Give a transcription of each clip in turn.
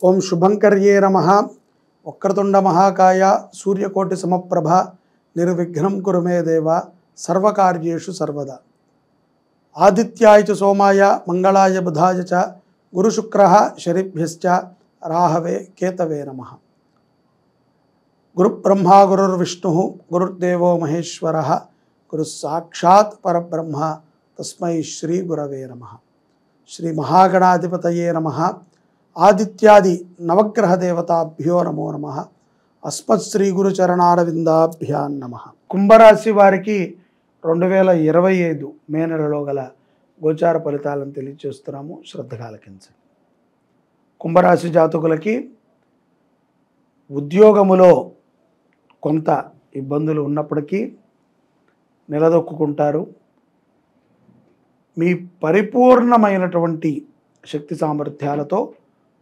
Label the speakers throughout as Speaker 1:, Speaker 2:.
Speaker 1: ఓం శుభంకర్యే నమః. వక్రతుండ మహాకాయ సూర్యకోటి సమప్రభ నిర్విఘ్నం కురు మే దేవ సర్వకార్యేషు సర్వదా. ఆదిత్యాయ చ సోమాయ మంగళాయ బుధాయ చ గురుశుక్రః శనిభ్యశ్చ రాహవే కేతవే నమః. గురుబ్రహ్మా గురుర్విష్ణుః గురుర్దేవో మహేశ్వరః గురు సాక్షాత్ పరబ్రహ్మ తస్మై శ్రీ గురవే నమః. శ్రీ మహాగణాధిపతయే నమః. ఆదిత్యాది నవగ్రహ దేవతాభ్యో నమో నమః. అస్మత్ శ్రీ గురు చరణారవిందాభ్యాం నమః. కుంభరాశి వారికి 2025 మే నెలలో గల గోచార ఫలితాలను తెలియజేస్తున్నాము. శ్రద్ధగా ఆలకించండి. కుంభరాశి జాతకులకి ఉద్యోగములో కొంత ఇబ్బందులు ఉన్నప్పటికీ నిలదొక్కుంటారు. మీ పరిపూర్ణమైనటువంటి శక్తి సామర్థ్యాలతో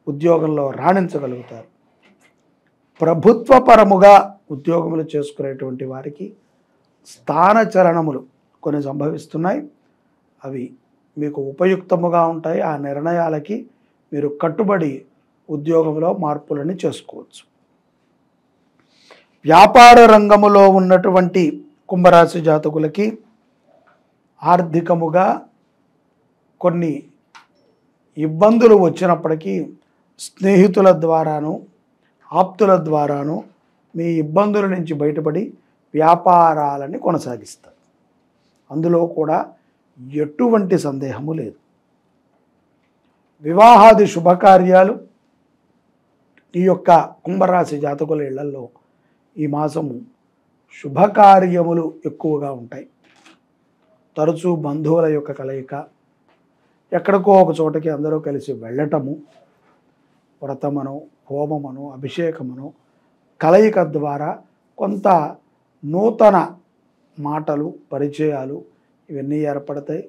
Speaker 1: ఉద్యోగంలో రాణించగలుగుతారు. ప్రభుత్వపరముగా ఉద్యోగములు చేసుకునేటువంటి వారికి స్థానచలనములు కొన్ని సంభవిస్తున్నాయి. అవి మీకు ఉపయుక్తముగా ఉంటాయి. ఆ నిర్ణయాలకి మీరు కట్టుబడి ఉద్యోగంలో మార్పులని చేసుకోవచ్చు. వ్యాపార రంగములో ఉన్నటువంటి కుంభరాశి జాతకులకి ఆర్థికముగా కొన్ని ఇబ్బందులు వచ్చినప్పటికీ స్నేహితుల ద్వారాను ఆప్తుల ద్వారాను మీ ఇబ్బందుల నుంచి బయటపడి వ్యాపారాలని కొనసాగిస్తారు. అందులో కూడా ఎటువంటి సందేహము లేదు. వివాహాది శుభకార్యాలు ఈ యొక్క కుంభరాశి జాతకుల ఇళ్లలో ఈ మాసము శుభకార్యములు ఎక్కువగా ఉంటాయి. తరచూ బంధువుల యొక్క కలయిక, ఎక్కడికో ఒక చోటకి అందరూ కలిసి వెళ్ళటము, వ్రతమను హోమమను అభిషేకమును కలయిక ద్వారా కొంత నూతన మాటలు పరిచయాలు ఇవన్నీ ఏర్పడతాయి.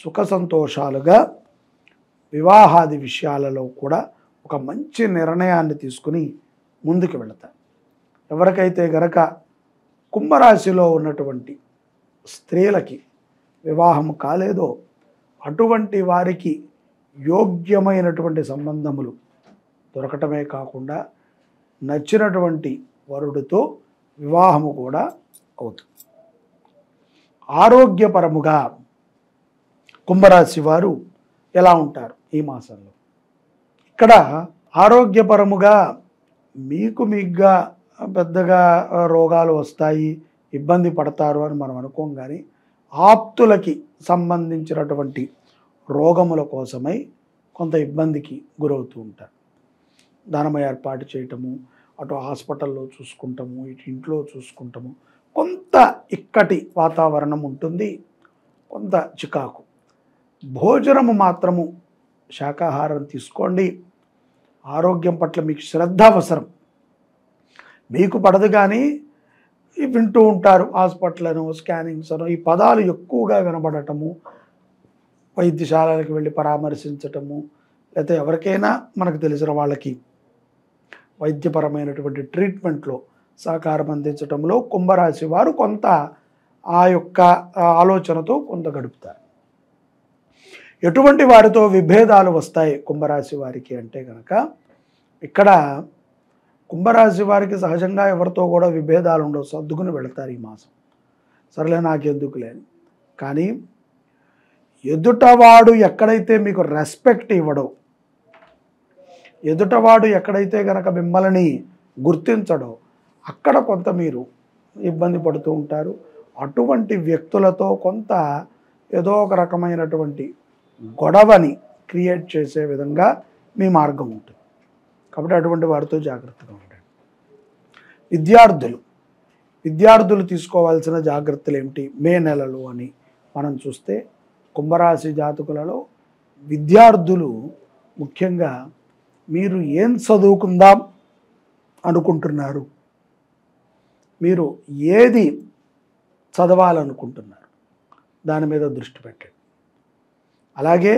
Speaker 1: సుఖ సంతోషాలుగా వివాహాది విషయాలలో కూడా ఒక మంచి నిర్ణయాన్ని తీసుకుని ముందుకు వెళతారు. ఎవరికైతే గనక కుంభరాశిలో ఉన్నటువంటి స్త్రీలకి వివాహం కాలేదో అటువంటి వారికి యోగ్యమైనటువంటి సంబంధములు దొరకటమే కాకుండా నచ్చినటువంటి వరుడితో వివాహము కూడా అవుతుంది. ఆరోగ్యపరముగా కుంభరాశి వారు ఎలా ఉంటారు ఈ మాసంలో? ఇక్కడ ఆరోగ్యపరముగా మీకుగా పెద్దగా రోగాలు వస్తాయి, ఇబ్బంది పడతారు అని మనం అనుకోం. కానీ ఆప్తులకి సంబంధించినటువంటి రోగముల కోసమై కొంత ఇబ్బందికి గురవుతూ ఉంటారు. ధనము ఏర్పాటు చేయటము, అటు హాస్పిటల్లో చూసుకుంటాము, ఇటు ఇంట్లో చూసుకుంటాము, కొంత ఇక్కటి వాతావరణం ఉంటుంది, కొంత చికాకు. భోజనము మాత్రము శాకాహారం తీసుకోండి. ఆరోగ్యం పట్ల మీకు శ్రద్ధ అవసరం. మీకు పడదు కానీ వింటూ ఉంటారు హాస్పిటల్ను స్కానింగ్స్ అను ఈ పదాలు ఎక్కువగా వినబడటము, వైద్యశాలలకు వెళ్ళి పరామర్శించటము, లేకపోతే ఎవరికైనా మనకు తెలిసిన వాళ్ళకి వైద్యపరమైనటువంటి ట్రీట్మెంట్లో సహకారం అందించడంలో కుంభరాశి వారు కొంత ఆ యొక్క ఆలోచనతో కొంత గడుపుతారు. ఎటువంటి వారితో విభేదాలు వస్తాయి కుంభరాశి వారికి అంటే కనుక, ఇక్కడ కుంభరాశి వారికి సహజంగా ఎవరితో కూడా విభేదాలు ఉండవు, సర్దుకుని వెళతారు ఈ మాసం. సరేలే నాకెందుకు లేని. కానీ ఎదుటవాడు ఎక్కడైతే మీకు రెస్పెక్ట్ ఇవ్వడో, ఎదుటవాడు ఎక్కడైతే కనుక మిమ్మల్ని గుర్తించడో అక్కడ కొంత మీరు ఇబ్బంది పడుతూ ఉంటారు. అటువంటి వ్యక్తులతో కొంత ఏదో ఒక రకమైనటువంటి గొడవని క్రియేట్ చేసే విధంగా మీ మార్గం ఉంటుంది. కాబట్టి అటువంటి వారితో జాగ్రత్తగా ఉండండి. విద్యార్థులు తీసుకోవాల్సిన జాగ్రత్తలు ఏమిటి మే నెలలో అని మనం చూస్తే, కుంభరాశి జాతకులలో విద్యార్థులు ముఖ్యంగా మీరు ఏం చదువుకుందాం అనుకుంటున్నారు, మీరు ఏది చదవాలనుకుంటున్నారు దాని మీద దృష్టి పెట్టండి. అలాగే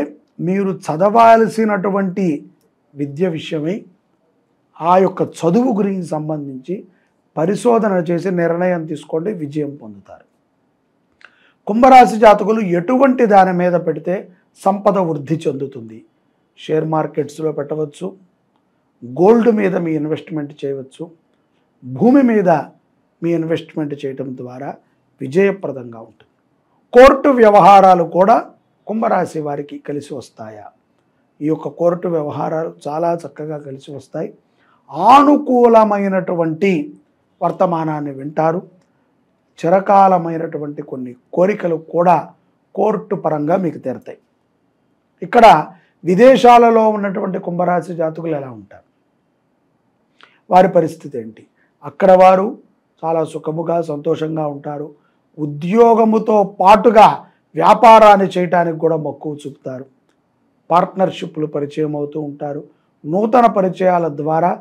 Speaker 1: మీరు చదవాల్సినటువంటి విద్య విషయమై ఆ యొక్క చదువు గురించి సంబంధించి పరిశోధన చేసి నిర్ణయం తీసుకోండి, విజయం పొందుతారు. కుంభరాశి జాతకులు ఎటువంటి దాని మీద పెడితే సంపద వృద్ధి చెందుతుంది? షేర్ మార్కెట్స్లో పెట్టవచ్చు, గోల్డ్ మీద మీ ఇన్వెస్ట్మెంట్ చేయవచ్చు, భూమి మీద మీ ఇన్వెస్ట్మెంట్ చేయటం ద్వారా విజయప్రదంగా ఉంటుంది. కోర్టు వ్యవహారాలు కూడా కుంభరాశి వారికి కలిసి వస్తాయా? ఈ యొక్క కోర్టు వ్యవహారాలు చాలా చక్కగా కలిసి వస్తాయి. ఆనుకూలమైనటువంటి వర్తమానాన్ని వింటారు. చిరకాలమైనటువంటి కొన్ని కోరికలు కూడా కోర్టు పరంగా మీకు తీరతాయి. ఇక్కడ విదేశాలలో ఉన్నటువంటి కుంభరాశి జాతకులు ఎలా ఉంటారు, వారి పరిస్థితి ఏంటి? అక్కడ వారు చాలా సుఖముగా సంతోషంగా ఉంటారు. ఉద్యోగముతో పాటుగా వ్యాపారాన్ని చేయటానికి కూడా మక్కువ చూపుతారు. పార్ట్నర్షిప్లు పరిచయం అవుతూ ఉంటారు. నూతన పరిచయాల ద్వారా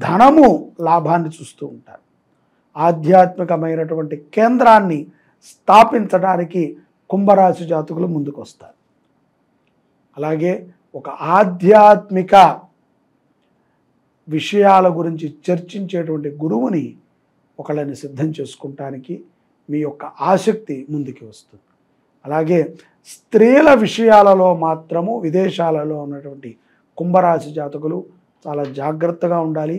Speaker 1: ధనము లాభాన్ని చూస్తూ ఉంటారు. ఆధ్యాత్మికమైనటువంటి కేంద్రాన్ని స్థాపించడానికి కుంభరాశి జాతకులు ముందుకు వస్తారు. అలాగే ఒక ఆధ్యాత్మిక విషయాల గురించి చర్చించేటువంటి గురువుని ఒకళ్ళని సిద్ధం చేసుకుంటానికి మీ యొక్క ఆసక్తి ముందుకు వస్తుంది. అలాగే స్త్రీల విషయాలలో మాత్రము విదేశాలలో ఉన్నటువంటి కుంభరాశి జాతకులు చాలా జాగ్రత్తగా ఉండాలి.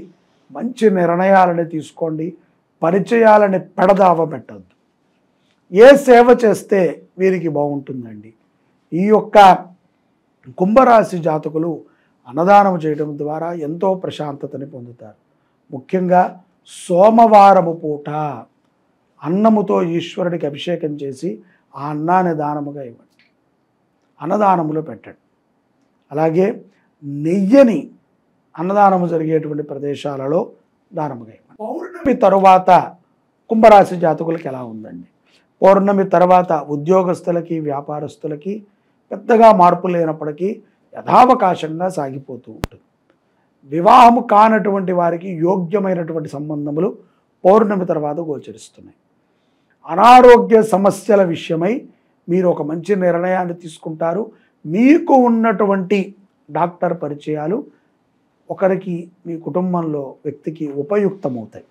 Speaker 1: మంచి నిర్ణయాలని తీసుకోండి. పరిచయాలని పెడదావ పెట్టద్దు. ఏ సేవ చేస్తే వీరికి బాగుంటుందండి? ఈ యొక్క కుంభరాశి జాతకులు అన్నదానం చేయడం ద్వారా ఎంతో ప్రశాంతతని పొందుతారు. ముఖ్యంగా సోమవారము పూట అన్నముతో ఈశ్వరుడికి అభిషేకం చేసి ఆ అన్నాన్ని దానముగా ఇవ్వండి, అన్నదానములో పెట్టండి. అలాగే నెయ్యిని అన్నదానము జరిగేటువంటి ప్రదేశాలలో దానముగా ఇవ్వండి. పౌర్ణమి తరువాత కుంభరాశి జాతకులకి ఎలా ఉందండి? పౌర్ణమి తర్వాత ఉద్యోగస్తులకి వ్యాపారస్తులకి పెద్దగా మార్పు లేనప్పటికీ యథావకాశంగా సాగిపోతూ ఉంటుంది. వివాహము కానటువంటి వారికి యోగ్యమైనటువంటి సంబంధములు పౌర్ణమి తర్వాత గోచరిస్తున్నాయి. అనారోగ్య సమస్యల విషయమై మీరు ఒక మంచి నిర్ణయాన్ని తీసుకుంటారు. మీకు ఉన్నటువంటి డాక్టర్ పరిచయాలు ఒకరికి మీ కుటుంబంలో వ్యక్తికి ఉపయుక్తమవుతాయి.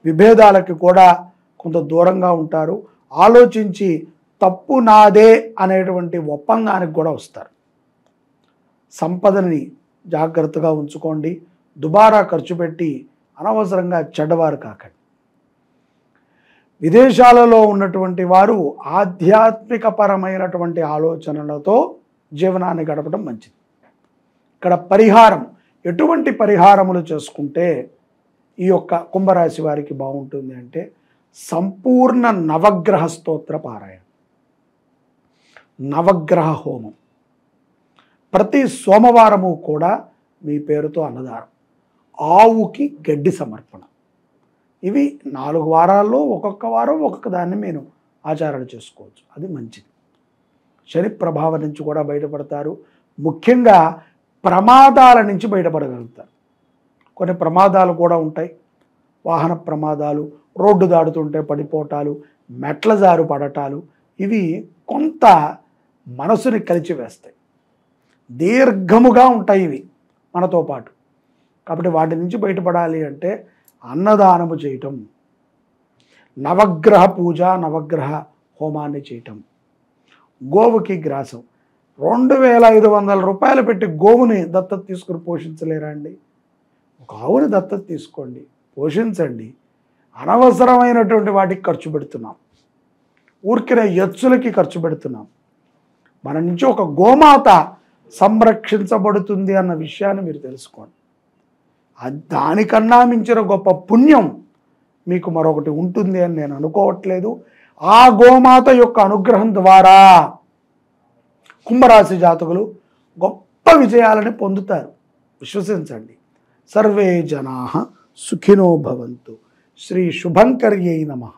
Speaker 1: విభేదాలకి కూడా కొంత దూరంగా ఉంటారు. ఆలోచించి తప్పు నాదే అనేటువంటి ఒప్పందానికి కూడా వస్తారు. సంపదని జాగ్రత్తగా ఉంచుకోండి. దుబారా ఖర్చు పెట్టి అనవసరంగా చెడ్డవారు కాకండి. విదేశాలలో ఉన్నటువంటి వారు ఆధ్యాత్మికపరమైనటువంటి ఆలోచనలతో జీవనాన్ని గడపడం మంచిది. ఇక్కడ పరిహారం, ఎటువంటి పరిహారములు చేసుకుంటే ఈ యొక్క కుంభరాశి వారికి బాగుంటుంది అంటే సంపూర్ణ నవగ్రహ స్తోత్ర పారాయణ, నవగ్రహ హోమం, ప్రతి సోమవారము కూడా మీ పేరుతో అన్నదానం, ఆవుకి గడ్డి సమర్పణ. ఇవి 4 వారాల్లో ఒక్కొక్క వారం ఒక్కొక్క దాన్ని మీరు ఆచారణ చేసుకోవచ్చు. అది మంచిది. శని ప్రభావం నుంచి కూడా బయటపడతారు. ముఖ్యంగా ప్రమాదాల నుంచి బయటపడగలుగుతారు. కొన్ని ప్రమాదాలు కూడా ఉంటాయి. వాహన ప్రమాదాలు, రోడ్డు దాడుతుంటే పడిపోవటాలు, మెట్ల జారు పడటాలు, ఇవి కొంత మనసుని కలిచివేస్తాయి. దీర్ఘముగా ఉంటాయి ఇవి మనతో పాటు. కాబట్టి వాటి నుంచి బయటపడాలి అంటే అన్నదానము చేయటం, నవగ్రహ పూజ, నవగ్రహ హోమాన్ని చేయటం, గోవుకి గ్రాసం. 2500 రూపాయలు పెట్టి గోవుని దత్తత తీసుకుని పోషించలేరా అండి? ఒక ఆవుని దత్తత తీసుకోండి, పోషించండి. అనవసరమైనటువంటి వాటికి ఖర్చు పెడుతున్నాం, ఊరికిన ఎచ్చులకి ఖర్చు పెడుతున్నాం. మన నుంచి ఒక గోమాత సంరక్షించబడుతుంది అన్న విషయాన్ని మీరు తెలుసుకోండి. దానికన్నా మించిన గొప్ప పుణ్యం మీకు మరొకటి ఉంటుంది అని నేను అనుకోవట్లేదు. ఆ గోమాత యొక్క అనుగ్రహం ద్వారా కుంభరాశి జాతకులు గొప్ప విజయాలని పొందుతారు. విశ్వసించండి. సర్వే జనాః సుఖినో భవంతు. శ్రీ శుభంకర్యై నమః.